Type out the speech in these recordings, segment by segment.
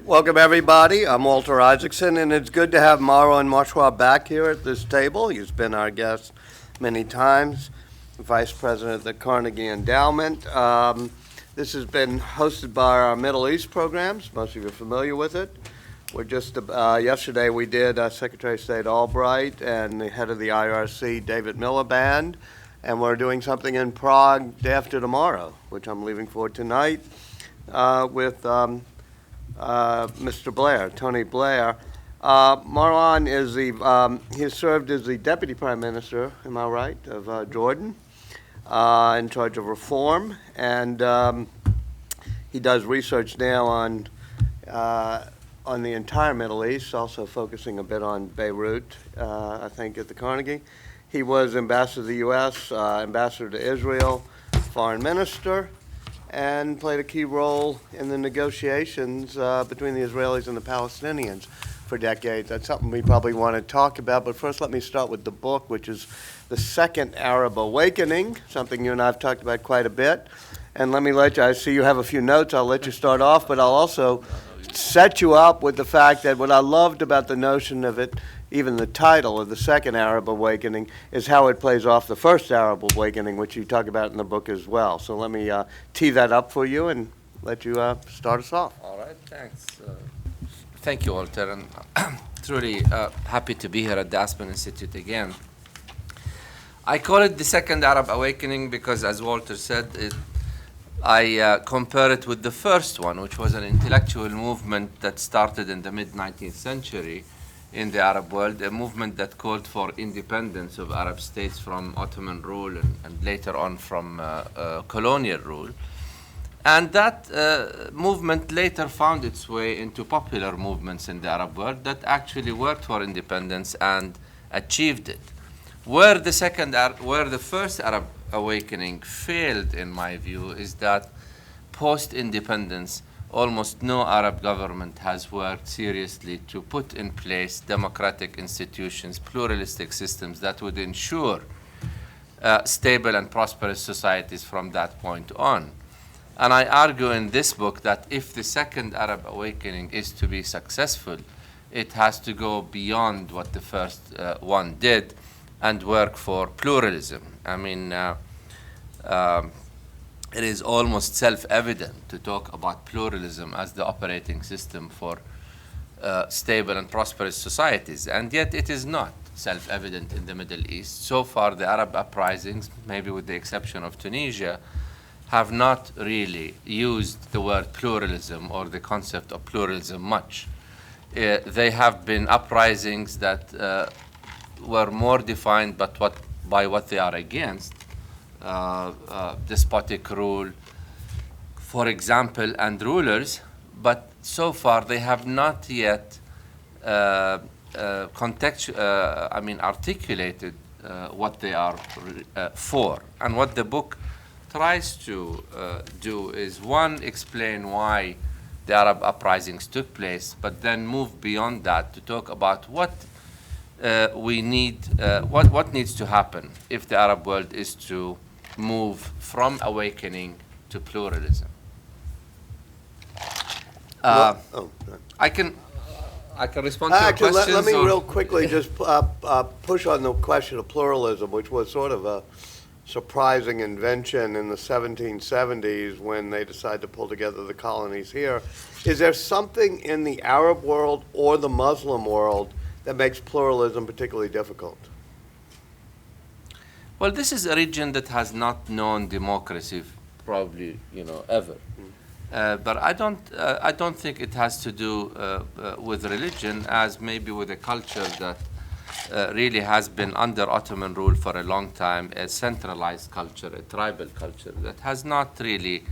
Welcome, everybody. I'm Walter Isaacson, and it's good to have Marwan Muasher back here at this table. He's been our guest many times, Vice President of the Carnegie Endowment. This has been hosted by our Middle East programs. Most of you are familiar with it. We're just, yesterday we did Secretary of State Albright and the head of the IRC, David Miliband, and we're doing something in Prague day after tomorrow, which I'm leaving for tonight, with Mr. Blair, Tony Blair. Marwan is he has served as the Deputy Prime Minister, am I right, of Jordan, in charge of reform, and he does research now on the entire Middle East, also focusing a bit on Beirut, I think, at the Carnegie. He was ambassador to the U.S., ambassador to Israel, foreign minister, and played a key role in the negotiations between the Israelis and the Palestinians for decades. That's something we probably want to talk about, but first let me start with the book, which is The Second Arab Awakening, something you and I have talked about quite a bit. And let me let you, I see you have a few notes, I'll let you start off, but I'll also set you up with the fact that what I loved about the notion of it, even the title of the Second Arab Awakening, is how it plays off the First Arab Awakening, which you talk about in the book as well. So let me tee that up for you and let you start us off. All right, thanks. Thank you, Walter, and truly happy to be here at the Aspen Institute again. I call it the Second Arab Awakening because, as Walter said, I compare it with the first one, which was an intellectual movement that started in the mid-19th century in the Arab world, a movement that called for independence of Arab states from Ottoman rule and later on from colonial rule. And that movement later found its way into popular movements in the Arab world that actually worked for independence and achieved it. Where the first Arab awakening failed, in my view, is that post-independence, almost no Arab government has worked seriously to put in place democratic institutions, pluralistic systems that would ensure stable and prosperous societies from that point on. And I argue in this book that if the second Arab awakening is to be successful, it has to go beyond what the first one did and work for pluralism. I mean, it is almost self-evident to talk about pluralism as the operating system for stable and prosperous societies, and yet it is not self-evident in the Middle East. So far, the Arab uprisings, maybe with the exception of Tunisia, have not really used the word pluralism or the concept of pluralism much. They have been uprisings that were more defined by what they are against, despotic rule, for example, and rulers, but so far they have not yet articulated what they are for. And what the book tries to do is, one, explain why the Arab uprisings took place, but then move beyond that to talk about what what needs to happen if the Arab world is to move from awakening to pluralism. I can respond to your questions. Let me real quickly just push on the question of pluralism, which was sort of a surprising invention in the 1770s when they decided to pull together the colonies here. Is there something in the Arab world or the Muslim world that makes pluralism particularly difficult? Well, this is a region that has not known democracy, probably, ever. But I don't think it has to do with religion, as maybe with a culture that really has been under Ottoman rule for a long time, a centralized culture, a tribal culture that has not really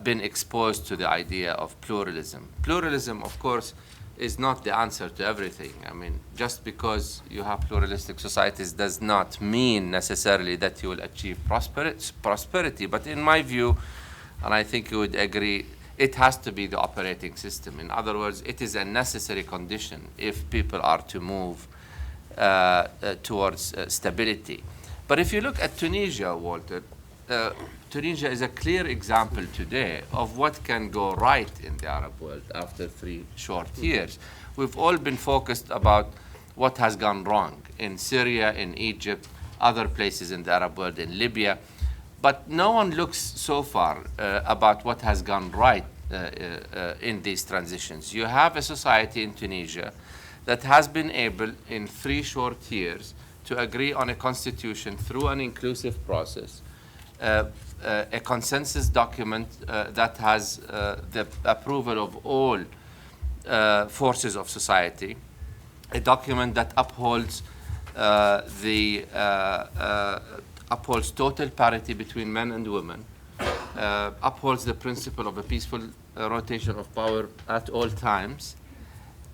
been exposed to the idea of pluralism. Pluralism, of course, is not the answer to everything. I mean, just because you have pluralistic societies does not mean necessarily that you will achieve prosperity. But in my view, and I think you would agree, it has to be the operating system. In other words, it is a necessary condition if people are to move towards stability. But if you look at Tunisia, Walter, Tunisia is a clear example today of what can go right in the Arab world after 3 short years. We've all been focused about what has gone wrong in Syria, in Egypt, other places in the Arab world, in Libya. But no one looks so far about what has gone right in these transitions. You have a society in Tunisia that has been able in 3 short years to agree on a constitution through an inclusive process, a consensus document that has the approval of all forces of society, a document that upholds upholds total parity between men and women, upholds the principle of a peaceful rotation of power at all times,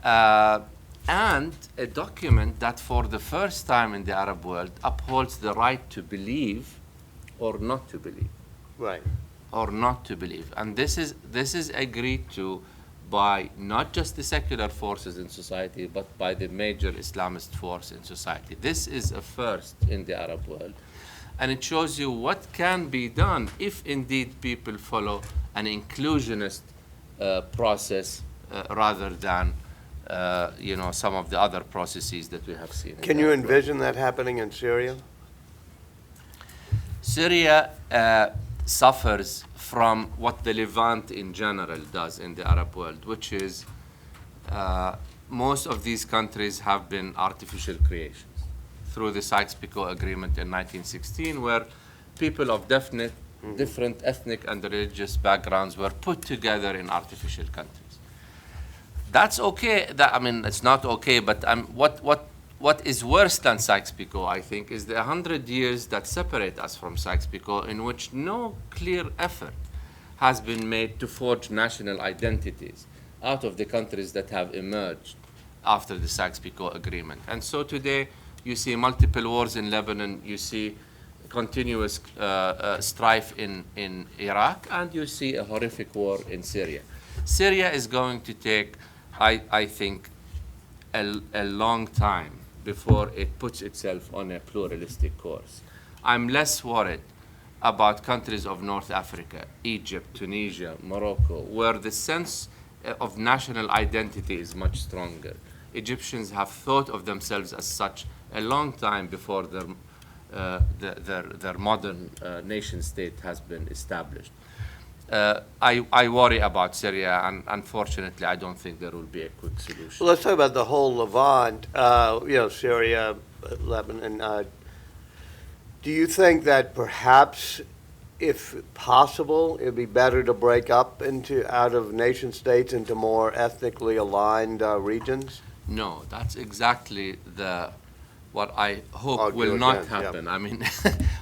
and a document that for the first time in the Arab world upholds the right to believe or not to believe. Right. Or not to believe. And this is agreed to by not just the secular forces in society, but by the major Islamist force in society. This is a first in the Arab world. And it shows you what can be done if indeed people follow an inclusionist process rather than some of the other processes that we have seen. Can you envision that happening in Syria? Syria suffers from what the Levant in general does in the Arab world, which is most of these countries have been artificial creations through the Sykes-Picot Agreement in 1916, where people of different ethnic and religious backgrounds were put together in artificial countries. That's okay. It's not okay, but what is worse than Sykes-Picot, I think, is the 100 years that separate us from Sykes-Picot, in which no clear effort has been made to forge national identities out of the countries that have emerged after the Sykes-Picot Agreement. And so today, you see multiple wars in Lebanon, you see continuous strife in Iraq, and you see a horrific war in Syria. Syria is going to take, I think, a long time before it puts itself on a pluralistic course. I'm less worried about countries of North Africa, Egypt, Tunisia, Morocco, where the sense of national identity is much stronger. Egyptians have thought of themselves as such a long time before their modern nation state has been established. I worry about Syria, and unfortunately, I don't think there will be a quick solution. Well, let's talk about the whole Levant, Syria, Lebanon. Do you think that perhaps, if possible, it would be better to break up out of nation states into more ethnically aligned regions? No, that's exactly what I hope will not happen. Yeah. I mean,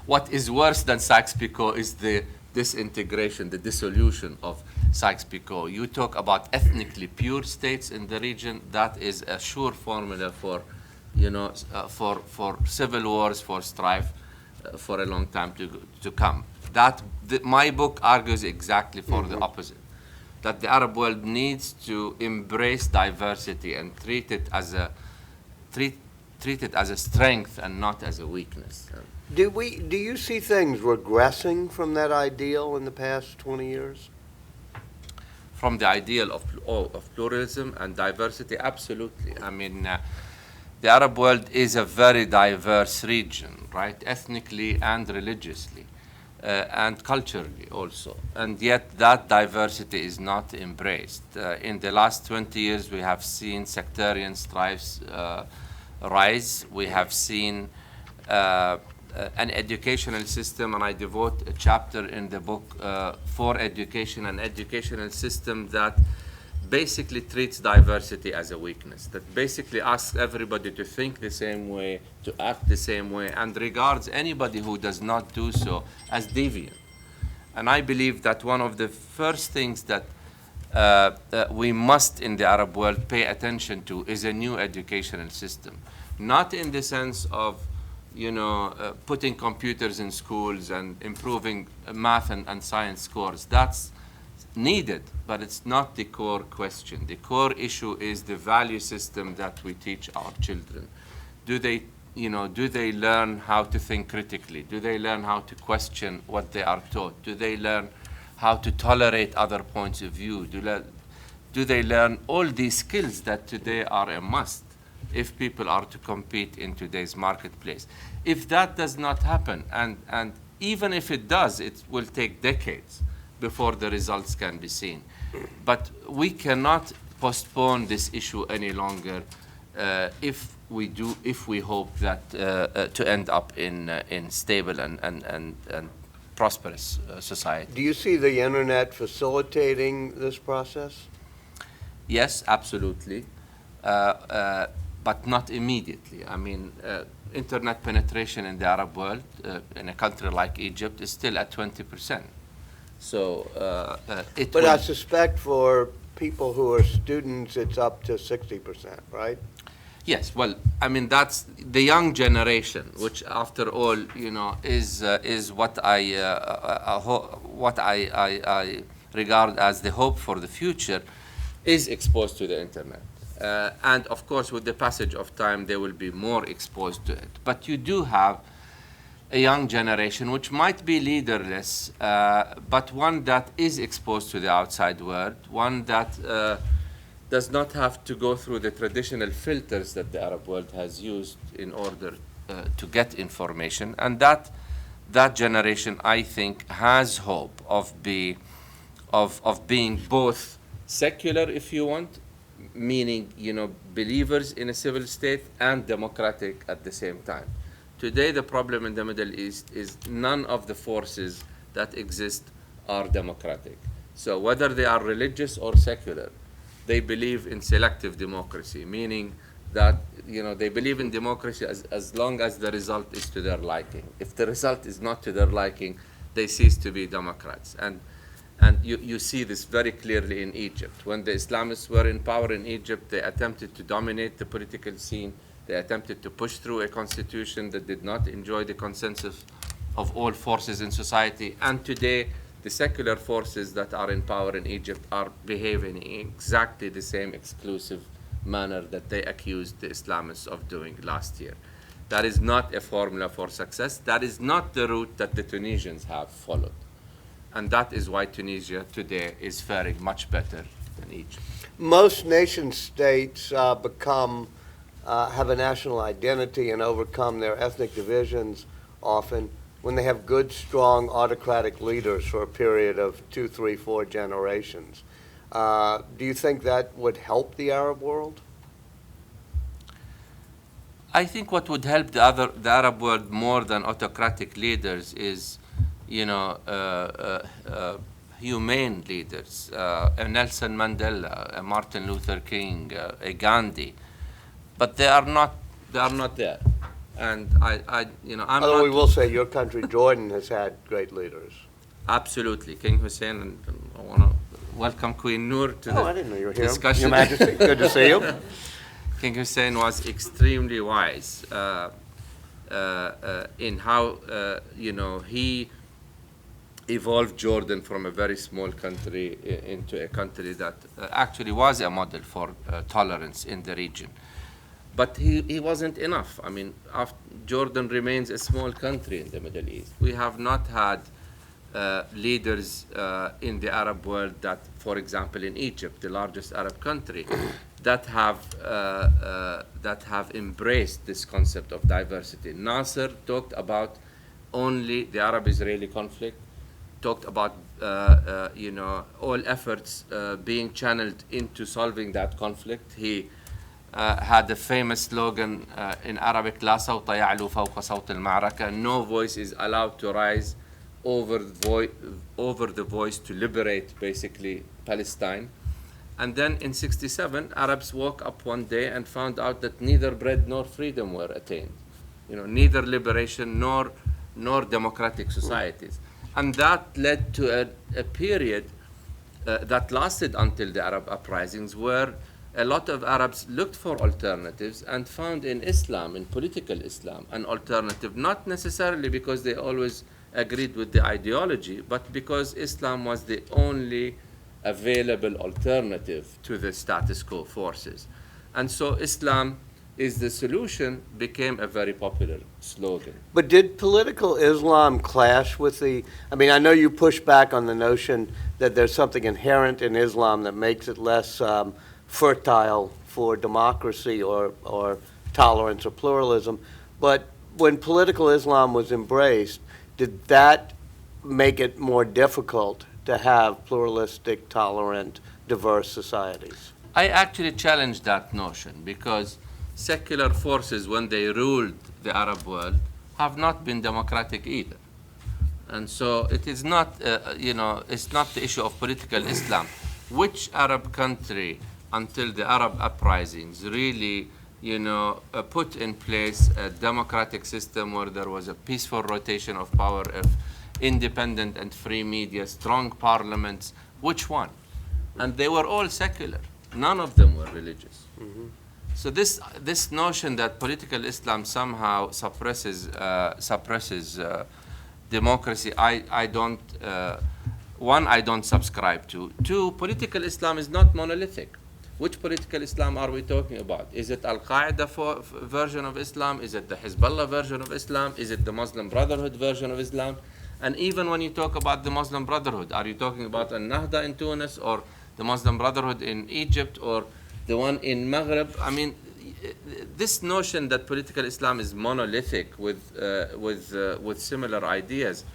what is worse than Sykes-Picot is the disintegration, the dissolution of Sykes-Picot. You talk about ethnically pure states in the region. That is a sure formula for, for civil wars, for strife, for a long time to come. My book argues exactly for the opposite. That the Arab world needs to embrace diversity and treat it as a strength and not as a weakness. Do you see things regressing from that ideal in the past 20 years? From the ideal of pluralism and diversity, absolutely. I mean, the Arab world is a very diverse region, right? Ethnically and religiously, and culturally also. And yet that diversity is not embraced. In the last 20 years, we have seen sectarian strifes rise. We have seen an educational system, and I devote a chapter in the book for education, an educational system that basically treats diversity as a weakness, that basically asks everybody to think the same way, to act the same way, and regards anybody who does not do so as deviant. And I believe that one of the first things that we must in the Arab world pay attention to is a new educational system. Not in the sense of putting computers in schools and improving math and science scores. That's needed, but it's not the core question. The core issue is the value system that we teach our children. Do they do they learn how to think critically? Do they learn how to question what they are taught? Do they learn how to tolerate other points of view? Do they learn all these skills that today are a must if people are to compete in today's marketplace? If that does not happen, and even if it does, it will take decades before the results can be seen. But we cannot postpone this issue any longer if we hope that to end up in stable and prosperous society. Do you see the internet facilitating this process? Yes, absolutely, but not immediately. I mean, internet penetration in the Arab world, in a country like Egypt, is still at 20%. So But I suspect for people who are students, it's up to 60%, right? Yes, well, I mean, that's the young generation, which, after all, is what I regard as the hope for the future, is exposed to the internet. And of course, with the passage of time, they will be more exposed to it. But you do have a young generation which might be leaderless, but one that is exposed to the outside world, one that does not have to go through the traditional filters that the Arab world has used in order to get information. And that generation, I think, has hope of being both secular, if you want, meaning believers in a civil state, and democratic at the same time. Today, the problem in the Middle East is none of the forces that exist are democratic. So whether they are religious or secular, they believe in selective democracy, meaning that they believe in democracy as long as the result is to their liking. If the result is not to their liking, they cease to be Democrats. And you see this very clearly in Egypt. When the Islamists were in power in Egypt, they attempted to dominate the political scene. They attempted to push through a constitution that did not enjoy the consensus of all forces in society. And today, the secular forces that are in power in Egypt are behaving in exactly the same exclusive manner that they accused the Islamists of doing last year. That is not a formula for success. That is not the route that the Tunisians have followed. And that is why Tunisia today is faring much better than Egypt. Most nation states have a national identity and overcome their ethnic divisions often when they have good, strong, autocratic leaders for a period of 2, 3, 4 generations. Do you think that would help the Arab world? I think what would help the Arab world more than autocratic leaders is, humane leaders, a Nelson Mandela, a Martin Luther King, a Gandhi, but they are not there. And Although we will say your country, Jordan, has had great leaders. Absolutely, King Hussein, and I want to welcome Queen Noor to I didn't know you were here. discussion. Your Majesty, good to see you. King Hussein was extremely wise in how he evolved Jordan from a very small country into a country that actually was a model for tolerance in the region. But he wasn't enough. I mean, Jordan remains a small country in the Middle East. We have not had leaders in the Arab world that, for example, in Egypt, the largest Arab country, that have embraced this concept of diversity. Nasser talked about only the Arab-Israeli conflict, talked about all efforts being channeled into solving that conflict. He had the famous slogan in Arabic, لا صوت يعلو فوق صوت المعركة. No voice is allowed to rise over the voice to liberate, basically, Palestine. And then in 1967, Arabs woke up one day and found out that neither bread nor freedom were attained. Neither liberation nor democratic societies. And that led to a period that lasted until the Arab uprisings, where a lot of Arabs looked for alternatives and found in Islam, in political Islam, an alternative, not necessarily because they always agreed with the ideology, but because Islam was the only available alternative to the status quo forces. And so Islam is the solution became a very popular slogan. But did political Islam clash with the, I mean, I know you push back on the notion that there's something inherent in Islam that makes it less fertile for democracy or tolerance or pluralism, but when political Islam was embraced, did that make it more difficult to have pluralistic, tolerant, diverse societies? I actually challenge that notion because secular forces, when they ruled the Arab world, have not been democratic either. And so it is not, it's not the issue of political Islam. Which Arab country, until the Arab uprisings, really, put in place a democratic system where there was a peaceful rotation of power, of independent and free media, strong parliaments? Which one? And they were all secular. None of them were religious. Mm-hmm. So this notion that political Islam somehow suppresses democracy, I don't subscribe to. Two, political Islam is not monolithic. Which political Islam are we talking about? Is it Al-Qaeda version of Islam? Is it the Hezbollah version of Islam? Is it the Muslim Brotherhood version of Islam? And even when you talk about the Muslim Brotherhood, are you talking about Al-Nahda in Tunis, or the Muslim Brotherhood in Egypt, or the one in Maghreb? I mean, this notion that political Islam is monolithic with similar ideas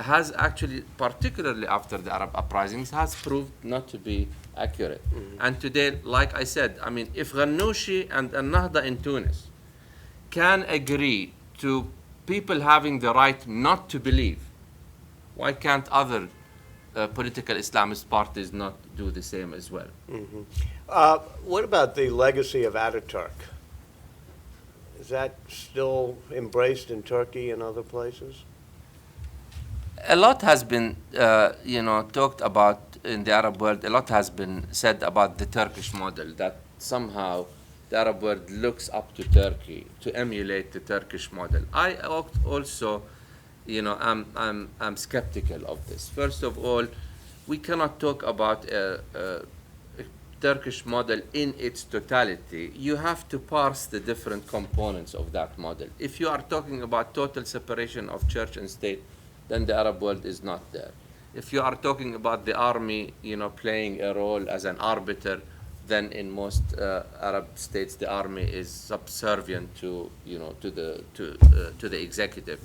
has actually, particularly after the Arab uprisings, has proved not to be accurate. Mm-hmm. And today, like I said, I mean, if Ghannouchi and Al-Nahda in Tunis can agree to people having the right not to believe, why can't other political Islamist parties not do the same as well? Mm-hmm. What about the legacy of Ataturk? Is that still embraced in Turkey and other places? A lot has been, talked about in the Arab world. A lot has been said about the Turkish model, that somehow the Arab world looks up to Turkey to emulate the Turkish model. I also, I'm skeptical of this. First of all, we cannot talk about a Turkish model in its totality. You have to parse the different components of that model. If you are talking about total separation of church and state, then the Arab world is not there. If you are talking about the army, playing a role as an arbiter, then in most Arab states the army is subservient to the executive.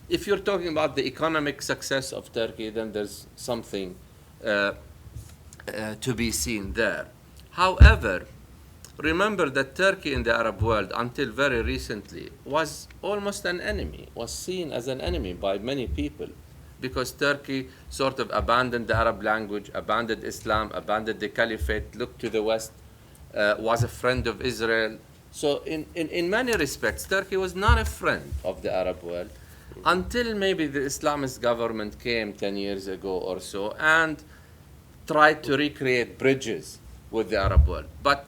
If you're talking about the economic success of Turkey, then there's something to be seen there. However, remember that Turkey in the Arab world, until very recently, was almost an enemy, was seen as an enemy by many people, because Turkey sort of abandoned the Arab language, abandoned Islam, abandoned the caliphate, looked to the West, was a friend of Israel. So in many respects, Turkey was not a friend of the Arab world until maybe the Islamist government came 10 years ago or so and tried to recreate bridges with the Arab world. But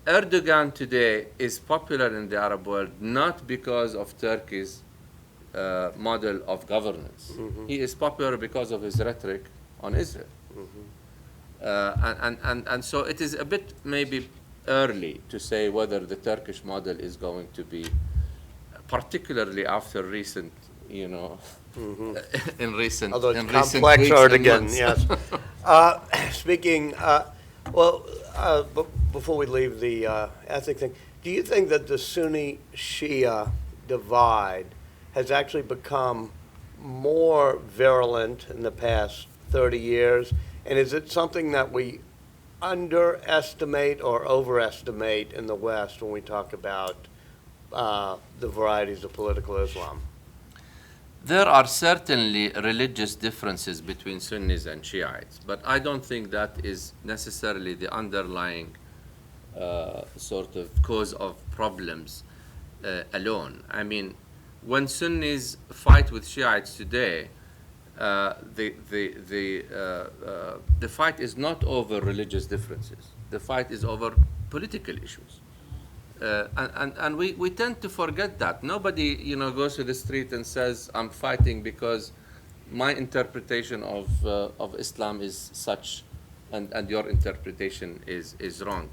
Erdogan today is popular in the Arab world not because of Turkey's model of governance. Mm-hmm. He is popular because of his rhetoric on Israel. Mm-hmm. And so it is a bit maybe early to say whether the Turkish model is going to be, particularly after recent, mm-hmm. in recent although it's in complex recent Erdogan, yes. Speaking, before we leave the ethnic thing, do you think that the Sunni-Shia divide has actually become more virulent in the past 30 years? And is it something that we underestimate or overestimate in the West when we talk about the varieties of political Islam? There are certainly religious differences between Sunnis and Shiites, but I don't think that is necessarily the underlying sort of cause of problems alone. I mean, when Sunnis fight with Shiites today, the fight is not over religious differences. The fight is over political issues. And we tend to forget that. Nobody, goes to the street and says, I'm fighting because my interpretation of Islam is such and your interpretation is wrong.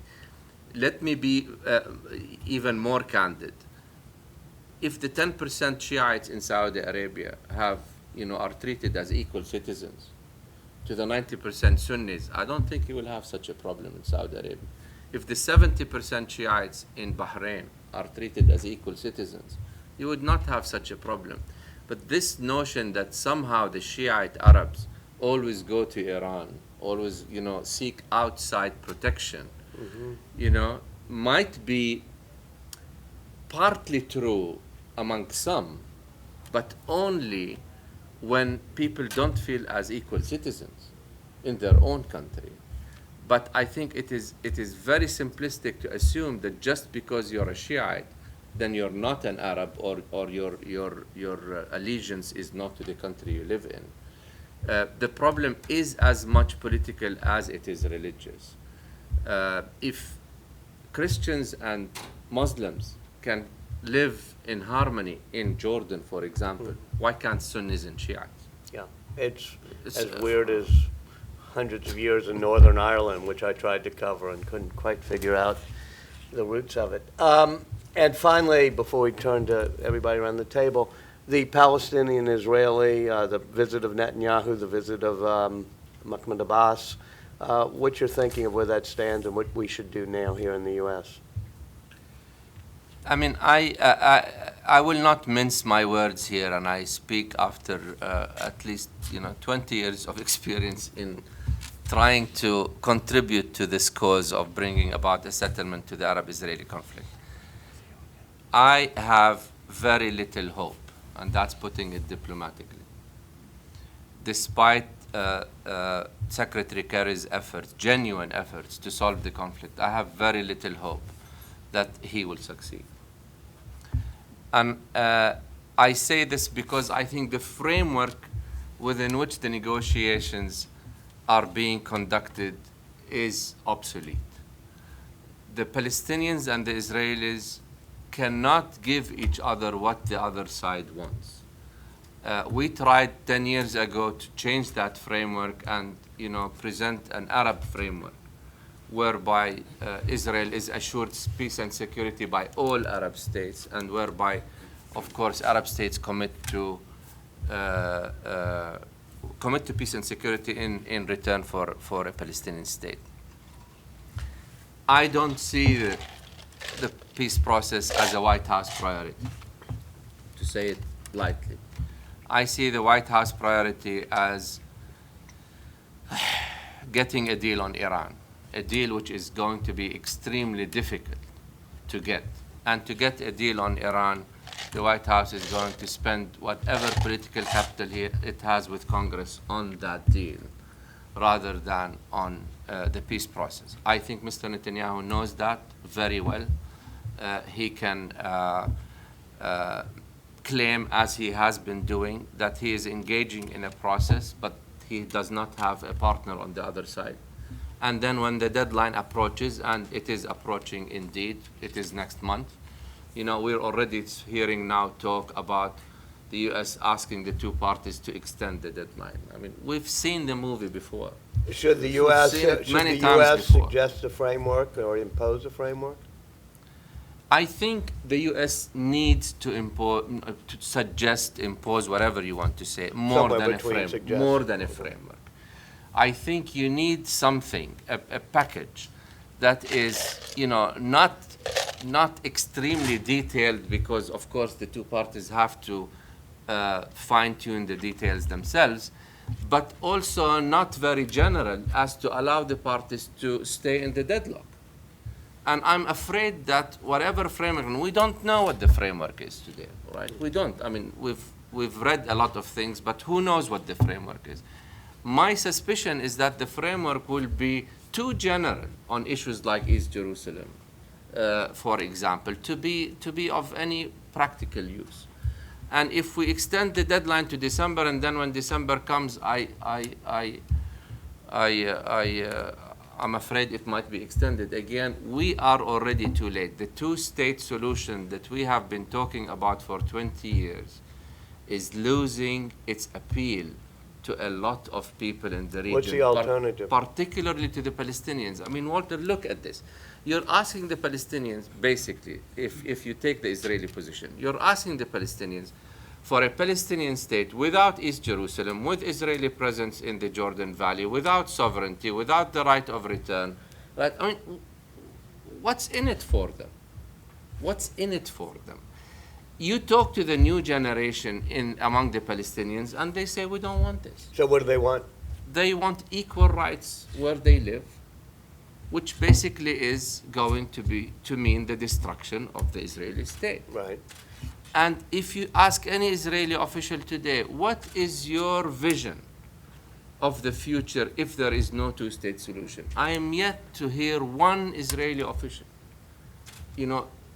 let me be even more candid. If the 10% Shiites in Saudi Arabia are treated as equal citizens to the 90% Sunnis, I don't think you will have such a problem in Saudi Arabia. If the 70% Shiites in Bahrain are treated as equal citizens, you would not have such a problem. But this notion that somehow the Shiite Arabs always go to Iran, always, seek outside protection, might be partly true among some, but only when people don't feel as equal citizens in their own country. But I think it is very simplistic to assume that just because you're a Shiite, then you're not an Arab, or your allegiance is not to the country you live in. The problem is as much political as it is religious. If Christians and Muslims can live in harmony in Jordan, for example, why can't Sunnis and Shiites? Yeah, it's as weird as hundreds of years in Northern Ireland, which I tried to cover and couldn't quite figure out the roots of it. And finally, before we turn to everybody around the table, the Palestinian-Israeli, the visit of Netanyahu, the visit of Mahmoud Abbas, what you're thinking of where that stands and what we should do now here in the U.S.? I mean, I will not mince my words here, and I speak after at least 20 years of experience in trying to contribute to this cause of bringing about a settlement to the Arab-Israeli conflict. I have very little hope, and that's putting it diplomatically. Despite Secretary Kerry's efforts, genuine efforts to solve the conflict, I have very little hope that he will succeed. And I say this because I think the framework within which the negotiations are being conducted is obsolete. The Palestinians and the Israelis cannot give each other what the other side wants. We tried 10 years ago to change that framework and present an Arab framework whereby Israel is assured peace and security by all Arab states, and whereby, of course, Arab states commit to peace and security in return for a Palestinian state. I don't see the peace process as a White House priority, to say it lightly. I see the White House priority as getting a deal on Iran, a deal which is going to be extremely difficult to get. And to get a deal on Iran, the White House is going to spend whatever political capital it has with Congress on that deal, rather than on the peace process. I think Mr. Netanyahu knows that very well. He can claim, as he has been doing, that he is engaging in a process, but he does not have a partner on the other side. And then when the deadline approaches, and it is approaching indeed, it is next month, we're already hearing now talk about the U.S. asking the two parties to extend the deadline. I mean, we've seen the movie before. Should the U.S. suggest a framework or impose a framework? I think the U.S. needs to impose whatever you want to say, more than a framework. I think you need something, a package that is, not extremely detailed, because of course the two parties have to fine-tune the details themselves, but also not very general as to allow the parties to stay in the deadlock. And I'm afraid that whatever framework, and we don't know what the framework is today, right? We don't. I mean, we've read a lot of things, but who knows what the framework is? My suspicion is that the framework will be too general on issues like East Jerusalem, for example, to be of any practical use. And if we extend the deadline to December, and then when December comes, I'm afraid it might be extended again, we are already too late. The two-state solution that we have been talking about for 20 years is losing its appeal to a lot of people in the region. What's the alternative? Particularly to the Palestinians. I mean, Walter, look at this. You're asking the Palestinians, basically, if you take the Israeli position, you're asking the Palestinians for a Palestinian state without East Jerusalem, with Israeli presence in the Jordan Valley, without sovereignty, without the right of return. Right? I mean, what's in it for them? What's in it for them? You talk to the new generation among the Palestinians, and they say, we don't want this. So what do they want? They want equal rights where they live, which basically is going to mean the destruction of the Israeli state. Right. And if you ask any Israeli official today, what is your vision of the future if there is no two-state solution? I am yet to hear one Israeli official,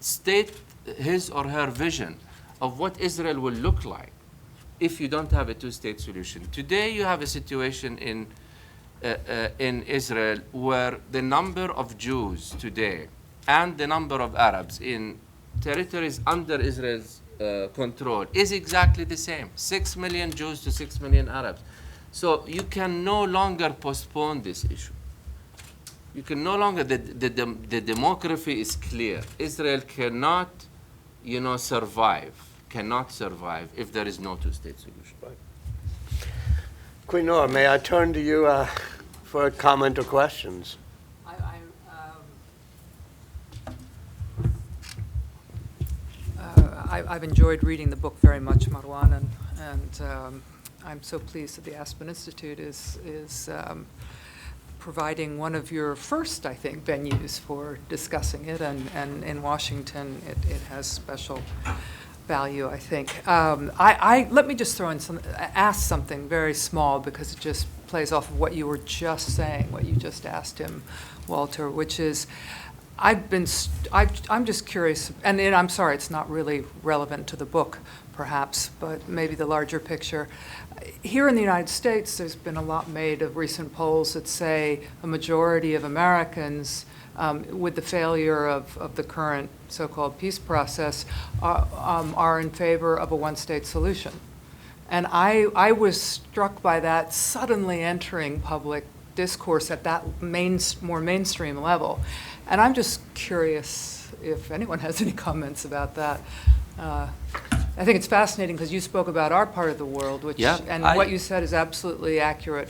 state his or her vision of what Israel will look like if you don't have a two-state solution. Today you have a situation in Israel where the number of Jews today and the number of Arabs in territories under Israel's control is exactly the same. 6 million Jews to 6 million Arabs. So you can no longer postpone this issue. You can no longer, the demography is clear. Israel cannot, cannot survive if there is no two-state solution. Right. Queen Noor, may I turn to you for a comment or questions? I've enjoyed reading the book very much, Marwan, and I'm so pleased that the Aspen Institute is providing one of your first, I think, venues for discussing it, and in Washington it has special value, I think. Let me just ask something very small, because it just plays off of what you were just saying, what you just asked him, Walter, which is, I'm just curious, and I'm sorry, it's not really relevant to the book, perhaps, but maybe the larger picture. Here in the United States, there's been a lot made of recent polls that say a majority of Americans, with the failure of the current so-called peace process, are in favor of a one-state solution. And I was struck by that suddenly entering public discourse at that more mainstream level. And I'm just curious if anyone has any comments about that. I think it's fascinating because you spoke about our part of the world, which, and what you said is absolutely accurate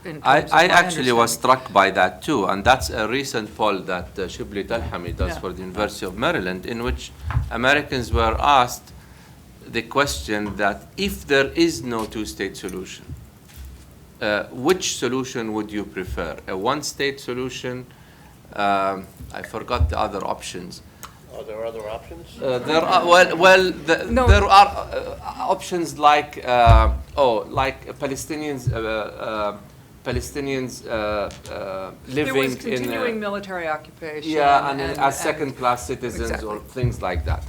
in terms of I my actually was understanding. struck by that too, and that's a recent poll that Shibli Talhami does for the University of Maryland, in which Americans were asked the question that if there is no two-state solution, which solution would you prefer? A one-state solution? I forgot the other options. Are there other options? There are there are options like Palestinians living There was continuing in military occupation. and as second-class citizens or things like that.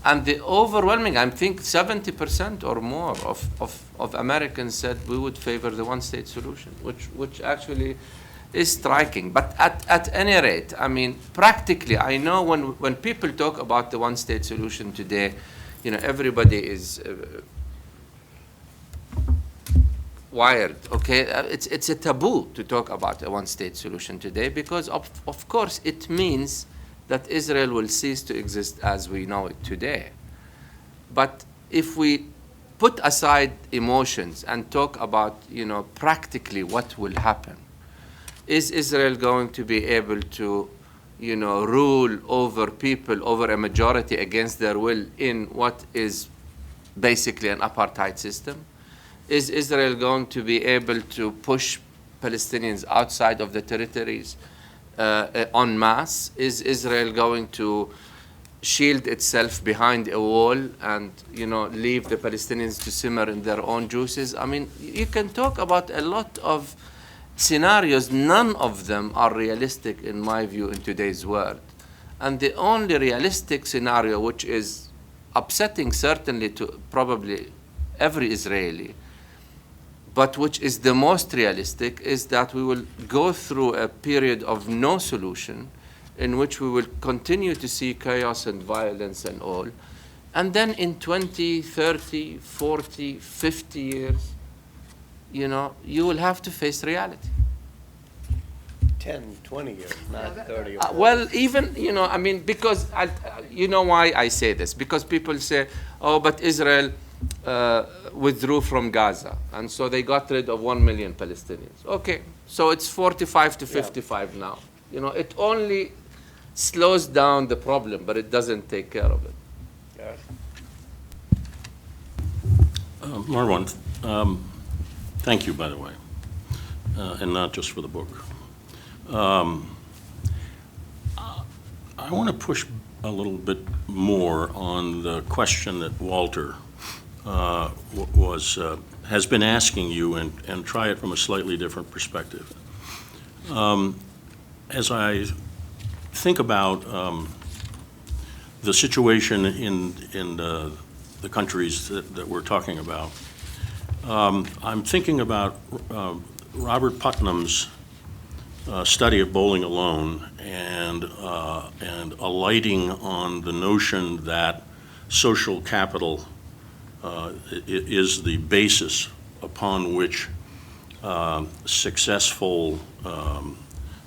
And the overwhelming, I think 70% or more of Americans said we would favor the one-state solution, which actually is striking. But at any rate, I mean, practically, I know when people talk about the one-state solution today, everybody is wired, okay? It's a taboo to talk about a one-state solution today because, of course, it means that Israel will cease to exist as we know it today. But if we put aside emotions and talk about, practically what will happen, is Israel going to be able to, rule over people, over a majority against their will in what is basically an apartheid system? Is Israel going to be able to push Palestinians outside of the territories en masse? Is Israel going to shield itself behind a wall and, leave the Palestinians to simmer in their own juices? I mean, you can talk about a lot of scenarios. None of them are realistic, in my view, in today's world. And the only realistic scenario, which is upsetting certainly to probably every Israeli, but which is the most realistic, is that we will go through a period of no solution in which we will continue to see chaos and violence and all. And then in 20, 30, 40, 50 years, you will have to face reality. 10, 20 years, not 30 or 40. Well, even, because, you know why I say this? Because people say, oh, but Israel withdrew from Gaza, and so they got rid of 1 million Palestinians. Okay, so it's 45 to 55 now. It only slows down the problem, but it doesn't take care of it. Yes. Marwan, thank you, by the way, and not just for the book. I want to push a little bit more on the question that Walter has been asking you, and try it from a slightly different perspective. As I think about the situation in the countries that we're talking about, I'm thinking about Robert Putnam's study of Bowling Alone, and alighting on the notion that social capital is the basis upon which successful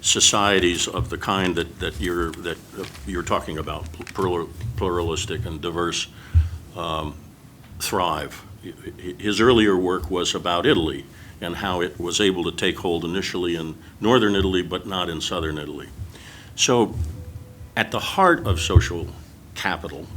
societies of the kind that you're talking about, pluralistic and diverse, thrive. His earlier work was about Italy and how it was able to take hold initially in northern Italy, but not in southern Italy. So at the heart of social capital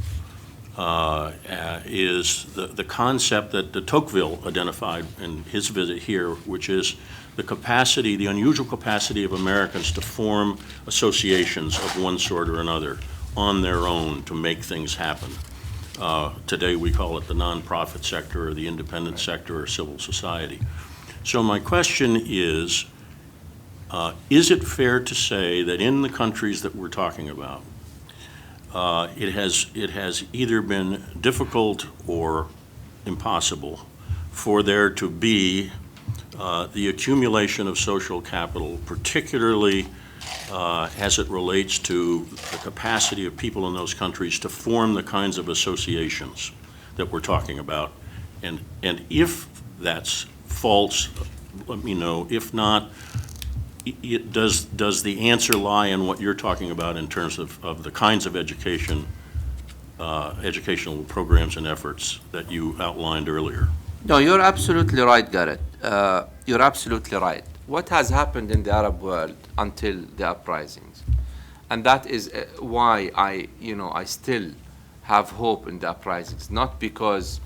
is the concept that de Tocqueville identified in his visit here, which is the unusual capacity of Americans to form associations of one sort or another on their own to make things happen. Today we call it the nonprofit sector or the independent sector or civil society. So my question is it fair to say that in the countries that we're talking about, it has either been difficult or impossible for there to be the accumulation of social capital, particularly as it relates to the capacity of people in those countries to form the kinds of associations that we're talking about? And if that's false, let me know. If not, does the answer lie in what you're talking about in terms of the kinds of educational programs and efforts that you outlined earlier? No, you're absolutely right, Garrett. You're absolutely right. What has happened in the Arab world until the uprisings, and that is why I still have hope in the uprisings, not because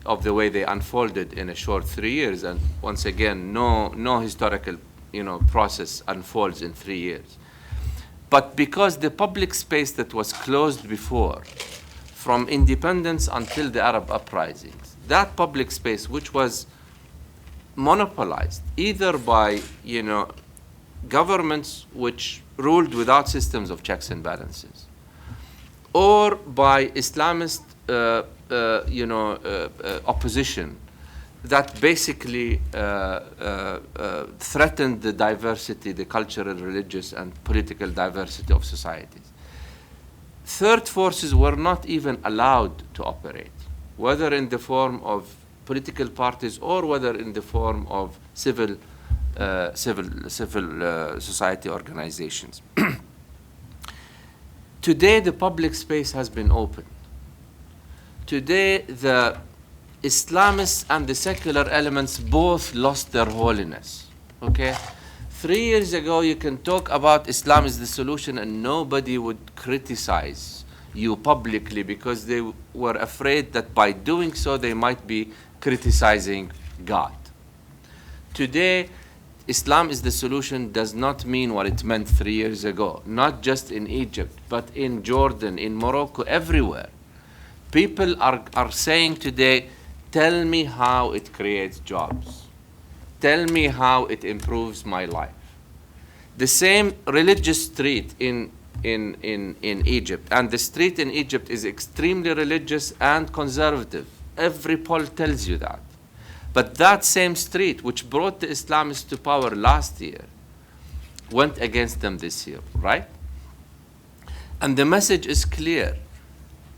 of the way they unfolded in a short 3 years, and once again, no historical process unfolds in 3 years, but because the public space that was closed before, from independence until the Arab uprisings, that public space which was monopolized either by governments which ruled without systems of checks and balances, or by Islamist opposition that basically threatened the diversity, the cultural, religious, and political diversity of societies. Third forces were not even allowed to operate, whether in the form of political parties or whether in the form of civil society organizations. Today, the public space has been opened. Today, the Islamists and the secular elements both lost their holiness. Okay? 3 years ago, you can talk about Islam is the solution and nobody would criticize you publicly because they were afraid that by doing so, they might be criticizing God. Today, Islam is the solution does not mean what it meant 3 years ago, not just in Egypt, but in Jordan, in Morocco, everywhere. People are saying today, tell me how it creates jobs. Tell me how it improves my life. The same religious street in Egypt, and the street in Egypt is extremely religious and conservative. Every poll tells you that. But that same street, which brought the Islamists to power last year, went against them this year, right? And the message is clear.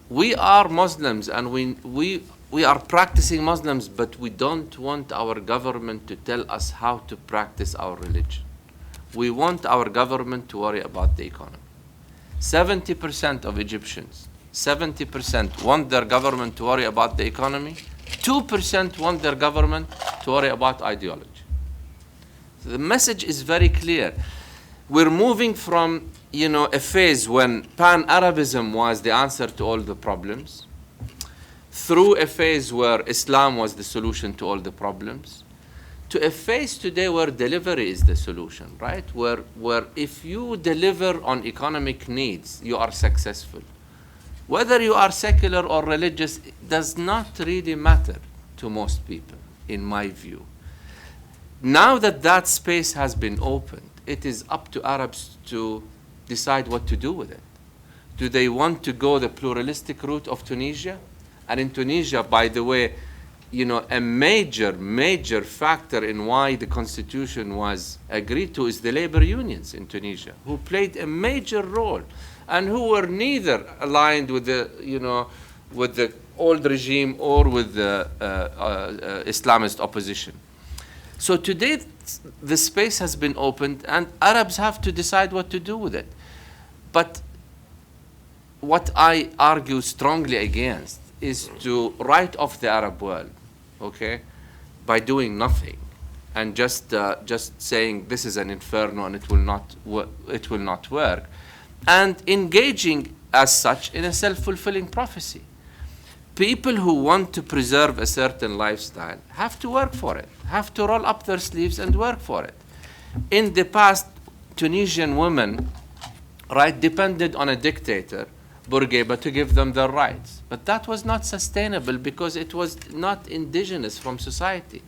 We are Muslims, and we we are practicing Muslims, but we don't want our government to tell us how to practice our religion. We want our government to worry about the economy. 70% of Egyptians, 70% want their government to worry about the economy. 2% want their government to worry about ideology. So the message is very clear. We're moving from, a phase when pan-Arabism was the answer to all the problems, through a phase where Islam was the solution to all the problems, to a phase today where delivery is the solution, right? Where if you deliver on economic needs, you are successful. Whether you are secular or religious, it does not really matter to most people, in my view. Now that that space has been opened, it is up to Arabs to decide what to do with it. Do they want to go the pluralistic route of Tunisia? And in Tunisia, by the way, a major factor in why the constitution was agreed to is the labor unions in Tunisia, who played a major role and who were neither aligned with the old regime or with the Islamist opposition. So today, the space has been opened, and Arabs have to decide what to do with it. But what I argue strongly against is to write off the Arab world, okay, by doing nothing and just saying this is an inferno and it will not work, and engaging as such in a self-fulfilling prophecy. People who want to preserve a certain lifestyle have to work for it, have to roll up their sleeves and work for it. In the past, Tunisian women, right, depended on a dictator, Bourguiba, to give them their rights. But that was not sustainable because it was not indigenous from society.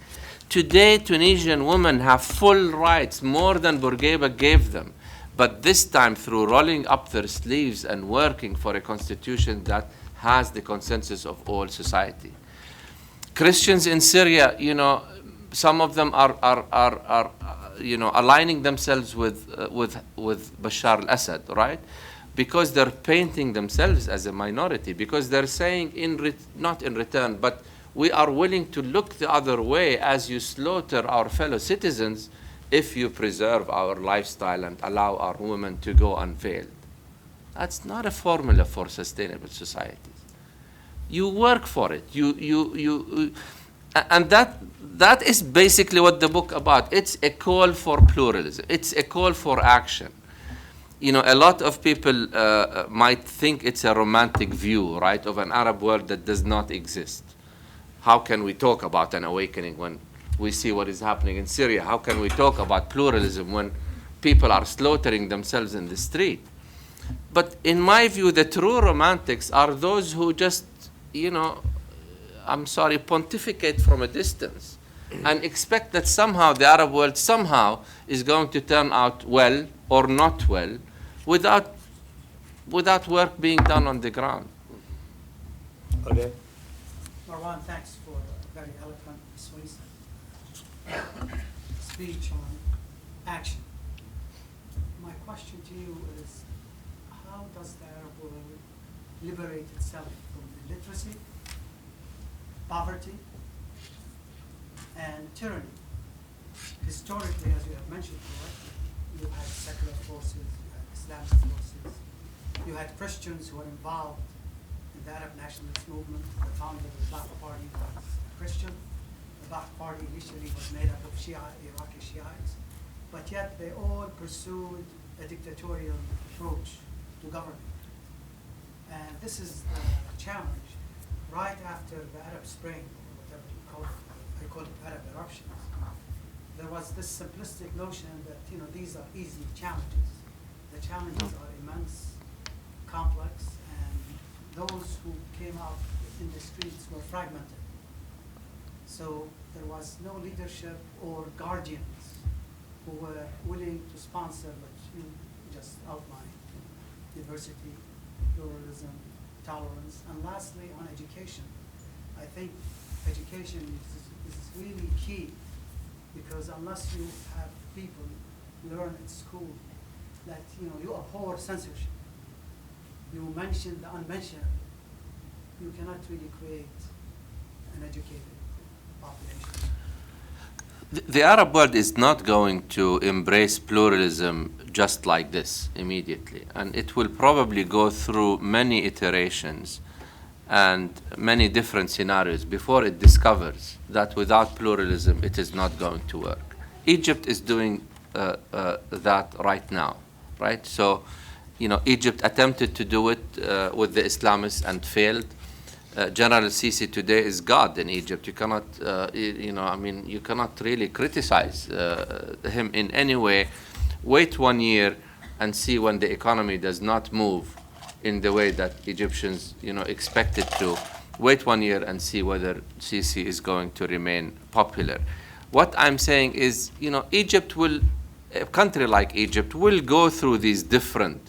Today, Tunisian women have full rights, more than Bourguiba gave them. But this time, through rolling up their sleeves and working for a constitution that has the consensus of all society. Christians in Syria, some of them are aligning themselves with Bashar al-Assad, right? Because they're painting themselves as a minority, because they're saying, not in return, but we are willing to look the other way as you slaughter our fellow citizens if you preserve our lifestyle and allow our women to go unveiled. That's not a formula for sustainable societies. You work for it. And that is basically what the book about. It's a call for pluralism. It's a call for action. A lot of people might think it's a romantic view, right, of an Arab world that does not exist. How can we talk about an awakening when we see what is happening in Syria? How can we talk about pluralism when people are slaughtering themselves in the street? But in my view, the true romantics are those who just, pontificate from a distance and expect that somehow the Arab world somehow is going to turn out well or not well without work being done on the ground. Okay. Marwan, thanks for a very eloquent, persuasive speech on action. My question to you is, how does the Arab world liberate itself from illiteracy, poverty, and tyranny? Historically, as you have mentioned correctly, you had secular forces, you had Islamic forces, you had Christians who were involved in the Arab nationalist movement. The founder of the Ba'ath Party was Christian. The Ba'ath Party initially was made up of Iraqi Shiites, but yet they all pursued a dictatorial approach to government. And this is the challenge. Right after the Arab Spring, or whatever you call it, I call it Arab eruptions, there was this simplistic notion that these are easy challenges. The challenges are immense, complex, and those who came out in the streets were fragmented. So there was no leadership or guardians who were willing to sponsor what you just outlined: diversity, pluralism, tolerance. And lastly, on education, I think education is really key, because unless you have people learn at school that you abhor censorship, you mention the unmentionable, you cannot really create an educated population? The Arab world is not going to embrace pluralism just like this immediately, and it will probably go through many iterations and many different scenarios before it discovers that without pluralism it is not going to work. Egypt is doing that right now, right? So, Egypt attempted to do it with the Islamists and failed. General Sisi today is God in Egypt. You cannot, you cannot really criticize him in any way. Wait 1 year and see when the economy does not move in the way that Egyptians, expect it to. Wait 1 year and see whether Sisi is going to remain popular. What I'm saying is, a country like Egypt will go through these different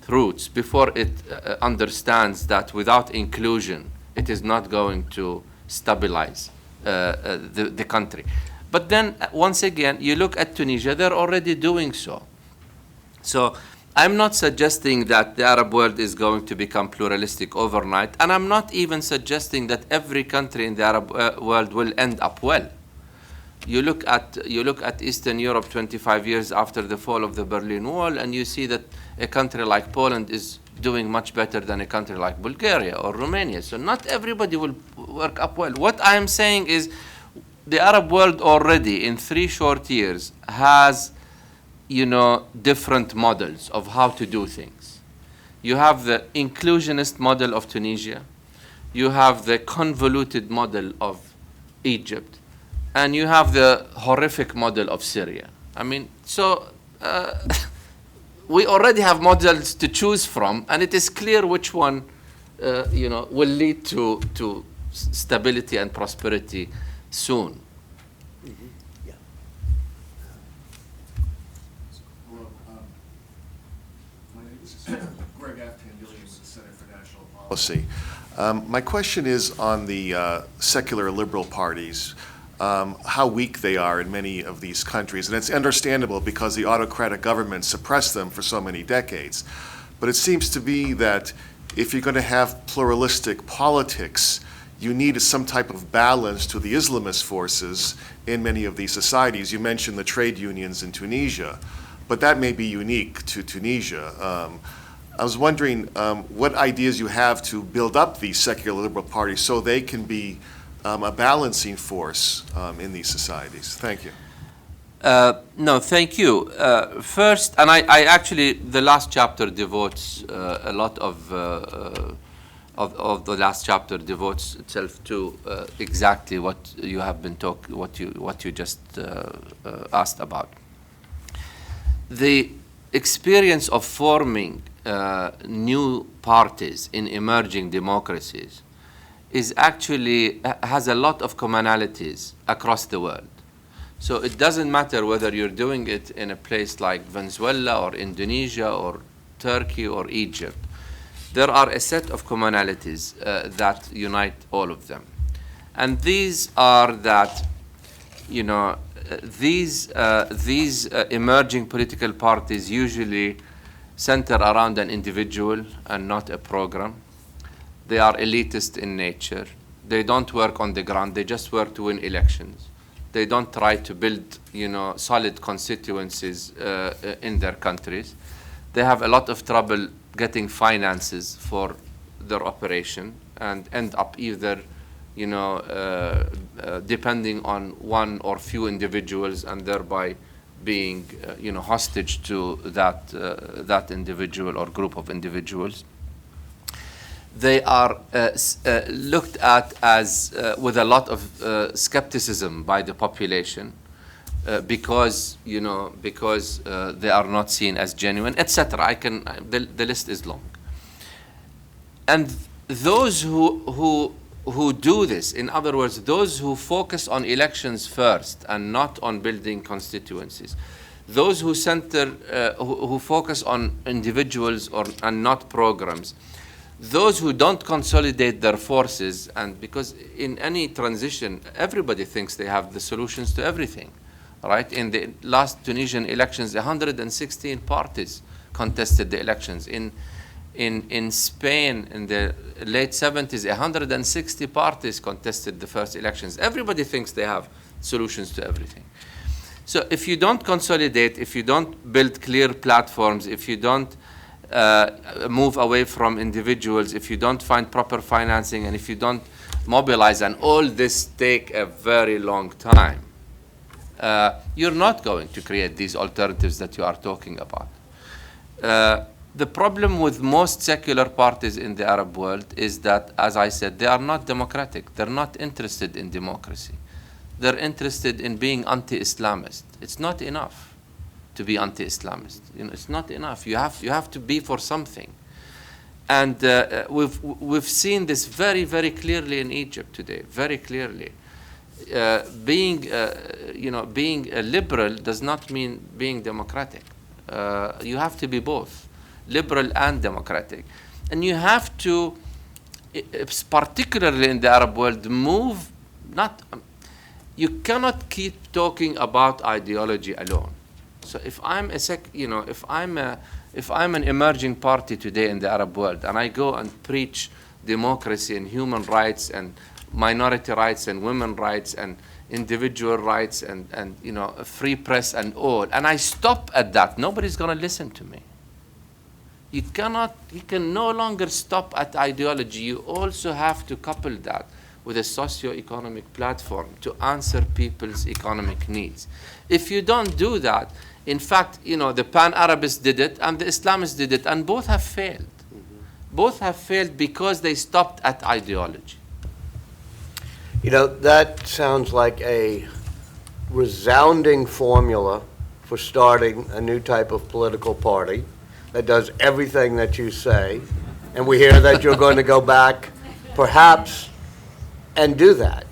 routes before it understands that without inclusion, it is not going to stabilize the country. But then, once again, you look at Tunisia, they're already doing so. So I'm not suggesting that the Arab world is going to become pluralistic overnight, and I'm not even suggesting that every country in the Arab world will end up well. You look at Eastern Europe 25 years after the fall of the Berlin Wall, and you see that a country like Poland is doing much better than a country like Bulgaria or Romania. So not everybody will work up well. What I am saying is the Arab world already in 3 short years has, different models of how to do things. You have the inclusionist model of Tunisia. You have the convoluted model of Egypt. And you have the horrific model of Syria. We already have models to choose from, and it is clear which one, will lead to stability and prosperity soon. Yeah. Hello. My name is Greg Aftan-Gilliam with the Center for National Policy. My question is on the secular liberal parties. How weak they are in many of these countries. And it's understandable because the autocratic government suppressed them for so many decades. But it seems to be that if you're going to have pluralistic politics, you need some type of balance to the Islamist forces in many of these societies. You mentioned the trade unions in Tunisia, but that may be unique to Tunisia. I was wondering what ideas you have to build up these secular liberal parties so they can be a balancing force in these societies. Thank you. No, thank you. First, and I actually, the last chapter devotes a lot of the last chapter devotes itself to exactly what you have been what you just asked about. The experience of forming new parties in emerging democracies is actually has a lot of commonalities across the world. So it doesn't matter whether you're doing it in a place like Venezuela or Indonesia or Turkey or Egypt. There are a set of commonalities that unite all of them. And these are that, these emerging political parties usually center around an individual and not a program. They are elitist in nature. They don't work on the ground. They just work to win elections. They don't try to build, solid constituencies in their countries. They have a lot of trouble getting finances for their operation and end up either, depending on one or few individuals and thereby being, hostage to that individual or group of individuals. They are looked at as with a lot of skepticism by the population because they are not seen as genuine, etc. The list is long. And those who do this, in other words, those who focus on elections first and not on building constituencies, those who who focus on individuals and not programs, those who don't consolidate their forces, and because in any transition, everybody thinks they have the solutions to everything, right? In the last Tunisian elections, 116 parties contested the elections. In In Spain, in the late 70s, 160 parties contested the first elections. Everybody thinks they have solutions to everything. So if you don't consolidate, if you don't build clear platforms, if you don't move away from individuals, if you don't find proper financing, and if you don't mobilize, and all this take a very long time, you're not going to create these alternatives that you are talking about. The problem with most secular parties in the Arab world is that, as I said, they are not democratic. They're not interested in democracy. They're interested in being anti-Islamist. It's not enough to be anti-Islamist. You know, it's not enough. You have to be for something. And we've seen this very, very clearly in Egypt today, very clearly. Being a liberal does not mean being democratic. You have to be both, liberal and democratic. And you have to, particularly in the Arab world, move, you cannot keep talking about ideology alone. So if I'm if I'm an emerging party today in the Arab world, and I go and preach democracy and human rights and minority rights and women rights and individual rights and a free press and all, and I stop at that, nobody's going to listen to me. You can no longer stop at ideology. You also have to couple that with a socio-economic platform to answer people's economic needs. If you don't do that, in fact, the Pan-Arabists did it and the Islamists did it, and both have failed. Both have failed because they stopped at ideology. That sounds like a resounding formula for starting a new type of political party that does everything that you say, and we hear that you're going to go back, perhaps, and do that.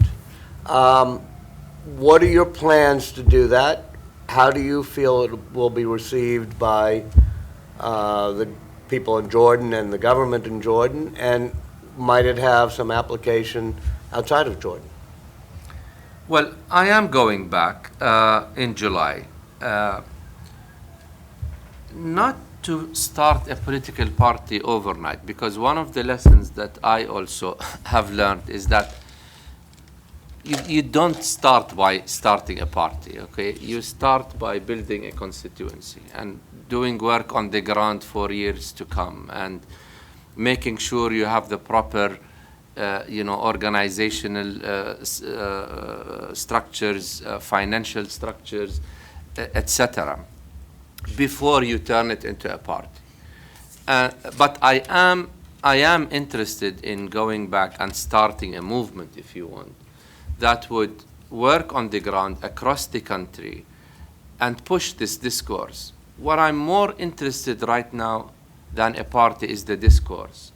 What are your plans to do that? How do you feel it will be received by the people in Jordan and the government in Jordan? And might it have some application outside of Jordan? Well, I am going back in July, not to start a political party overnight, because one of the lessons that I also have learned is that you don't start by starting a party, okay? You start by building a constituency and doing work on the ground for years to come and making sure you have the proper organizational structures, financial structures, etc., before you turn it into a party. But I am interested in going back and starting a movement, if you want, that would work on the ground across the country and push this discourse. What I'm more interested right now than a party is the discourse.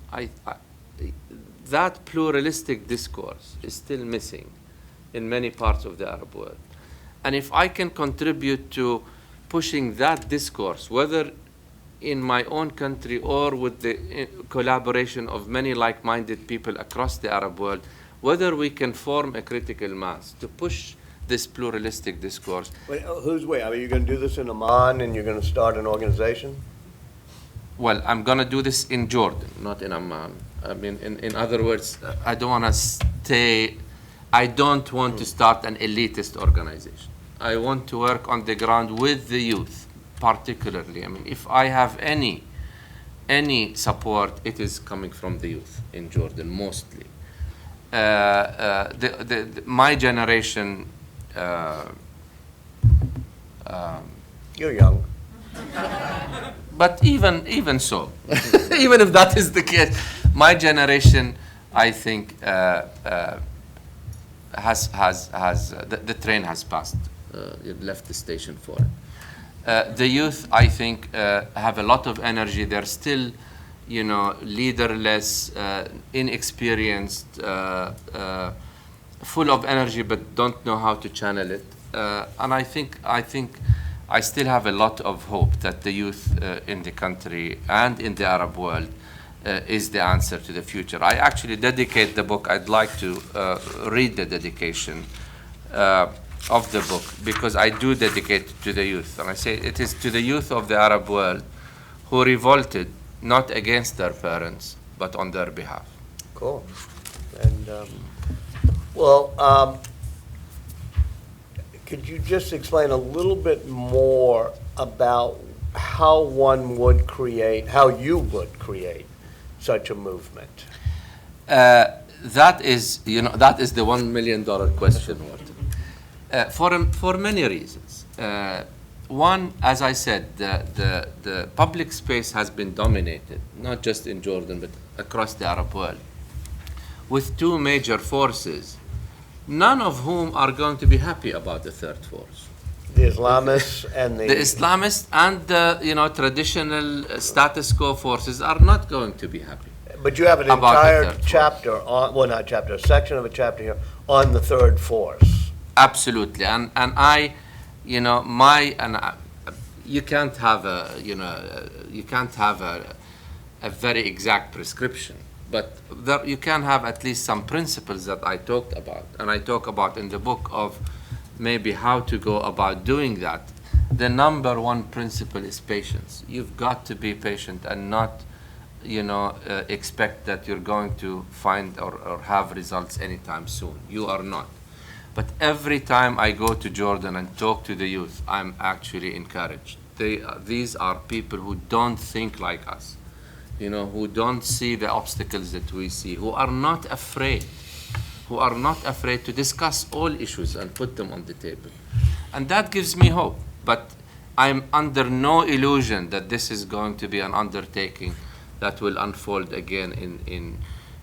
That pluralistic discourse is still missing in many parts of the Arab world. And if I can contribute to pushing that discourse, whether in my own country or with the collaboration of many like-minded people across the Arab world, whether we can form a critical mass to push this pluralistic discourse. Wait, who's we? Are you going to do this in Amman and you're going to start an organization? Well, I'm going to do this in Jordan, not in Amman. I mean, in other words, I don't want to start an elitist organization. I want to work on the ground with the youth, particularly. I mean, if I have any support, it is coming from the youth in Jordan, mostly. My generation. You're young. But even so, even if that is the case, my generation, I think, the train has passed. It left the station for it. The youth, I think, have a lot of energy. They're still, leaderless, inexperienced, full of energy, but don't know how to channel it. And I think I still have a lot of hope that the youth in the country and in the Arab world is the answer to the future. I actually dedicate the book. I'd like to read the dedication of the book, because I do dedicate it to the youth. And I say it is to the youth of the Arab world who revolted not against their parents, but on their behalf. Cool. And, could you just explain a little bit more about how one would create, how you would create such a movement? That is the $1 million question, Walter. For many reasons. One, as I said, the public space has been dominated, not just in Jordan, but across the Arab world, with two major forces, none of whom are going to be happy about the third force. The Islamists and The Islamists and the traditional status quo forces are not going to be happy. But you have an About the entire third force. chapter on, well, not chapter, a section of a chapter here on the third force. Absolutely, and I, you can't have a very exact prescription, but you can have at least some principles that I talked about, and I talk about in the book of maybe how to go about doing that. The number one principle is patience. You've got to be patient and not, expect that you're going to find or have results anytime soon. You are not. But every time I go to Jordan and talk to the youth, I'm actually encouraged. These are people who don't think like us, who don't see the obstacles that we see, who are not afraid to discuss all issues and put them on the table. And that gives me hope. But I'm under no illusion that this is going to be an undertaking that will unfold again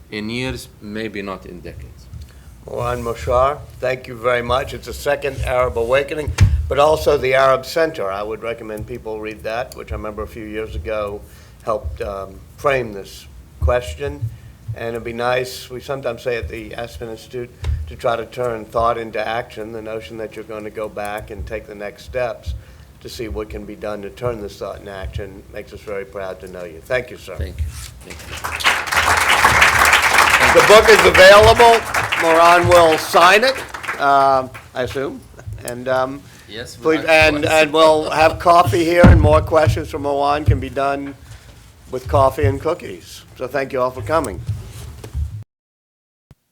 in years, maybe not in decades. Marwan Muasher, thank you very much. It's a second Arab awakening, but also the Arab Center. I would recommend people read that, which I remember a few years ago helped frame this question. And it'd be nice, we sometimes say at the Aspen Institute, to try to turn thought into action, the notion that you're going to go back and take the next steps to see what can be done to turn this thought into action makes us very proud to know you. Thank you, sir. Thank you. The book is available. Marwan will sign it, I assume. And Yes, please, and we'll have coffee here, and more questions from Marwan can be done with coffee and cookies. So thank you all for coming.